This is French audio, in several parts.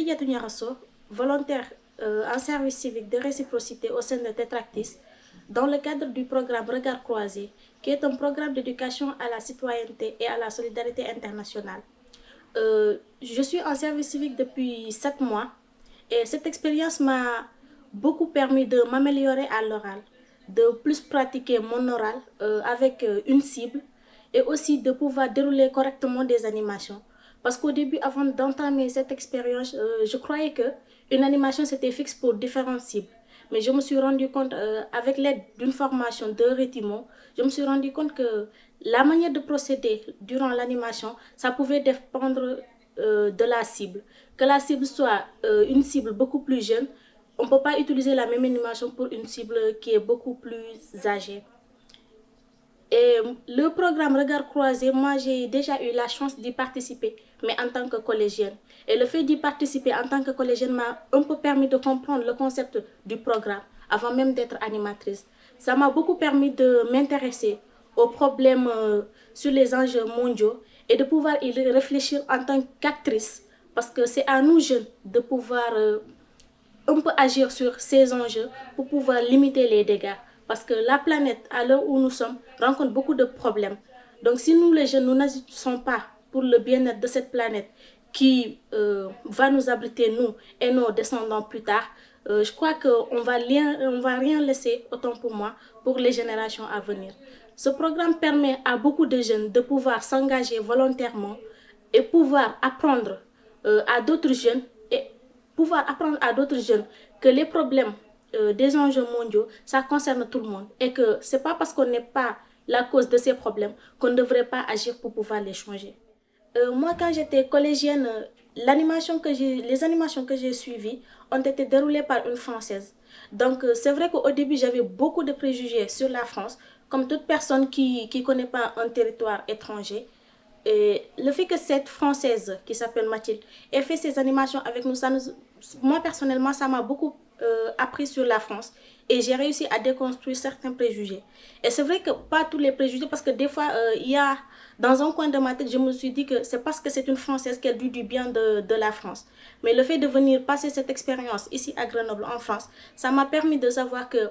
Khadijatou Niarasso, volontaire en service civique de réciprocité au sein de Tetractis, dans le cadre du programme Regard Croisé, qui est un programme d'éducation à la citoyenneté et à la solidarité internationale. Je suis en service civique depuis 7 mois et cette expérience m'a beaucoup permis de m'améliorer à l'oral, de plus pratiquer mon oral avec une cible et aussi de pouvoir dérouler correctement des animations. Parce qu'au début, avant d'entamer cette expérience, je croyais que une animation c'était fixe pour différentes cibles. Mais je me suis rendu compte, avec l'aide d'une formation de Rétimon, je me suis rendu compte que la manière de procéder durant l'animation, ça pouvait dépendre de la cible. Que la cible soit une cible beaucoup plus jeune, on ne peut pas utiliser la même animation pour une cible qui est beaucoup plus âgée. Et le programme Regard Croisé, moi j'ai déjà eu la chance d'y participer, mais en tant que collégienne. Et le fait d'y participer en tant que collégienne m'a un peu permis de comprendre le concept du programme avant même d'être animatrice. Ça m'a beaucoup permis de m'intéresser aux problèmes sur les enjeux mondiaux et de pouvoir y réfléchir en tant qu'actrice. Parce que c'est à nous jeunes de pouvoir on peut agir sur ces enjeux pour pouvoir limiter les dégâts. Parce que la planète, à l'heure où nous sommes, rencontre beaucoup de problèmes. Donc si nous, les jeunes, nous n'agissons pas pour le bien-être de cette planète qui va nous abriter, nous et nos descendants plus tard, je crois qu'on va rien laisser, autant pour moi, pour les générations à venir. Ce programme permet à beaucoup de jeunes de pouvoir s'engager volontairement et pouvoir apprendre à d'autres jeunes et pouvoir apprendre à d'autres jeunes que les problèmes des enjeux mondiaux, ça concerne tout le monde. Et que ce n'est pas parce qu'on n'est pas la cause de ces problèmes qu'on ne devrait pas agir pour pouvoir les changer. Moi, quand j'étais collégienne, les animations que j'ai suivies ont été déroulées par une Française. Donc, c'est vrai qu'au début, j'avais beaucoup de préjugés sur la France, comme toute personne qui ne connaît pas un territoire étranger. Et le fait que cette Française qui s'appelle Mathilde ait fait ces animations avec nous, moi personnellement, ça m'a beaucoup appris sur la France et j'ai réussi à déconstruire certains préjugés. Et c'est vrai que pas tous les préjugés, parce que des fois, il y a dans un coin de ma tête, je me suis dit que c'est parce que c'est une Française qu'elle dit du bien de la France. Mais le fait de venir passer cette expérience ici à Grenoble, en France, ça m'a permis de savoir que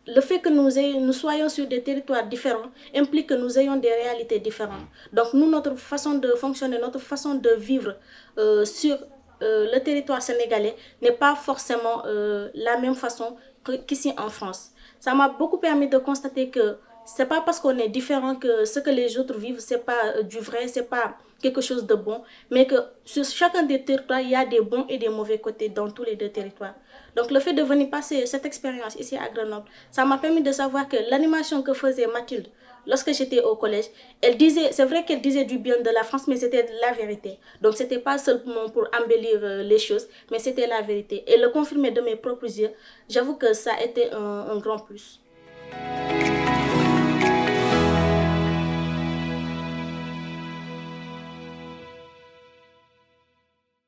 le fait que nous soyons sur des territoires différents implique que nous ayons des réalités différentes. Donc nous, notre façon de fonctionner, notre façon de vivre sur le territoire sénégalais n'est pas forcément la même façon qu'ici en France. Ça m'a beaucoup permis de constater que c'est pas parce qu'on est différent que ce que les autres vivent, c'est pas du vrai, c'est pas quelque chose de bon, mais que sur chacun des territoires, il y a des bons et des mauvais côtés dans tous les deux territoires. Donc le fait de venir passer cette expérience ici à Grenoble, ça m'a permis de savoir que l'animation que faisait Mathilde lorsque j'étais au collège, elle disait, c'est vrai qu'elle disait du bien de la France, mais c'était la vérité. Donc c'était pas seulement pour embellir les choses, mais c'était la vérité. Et le confirmer de mes propres yeux, j'avoue que ça a été un grand plus.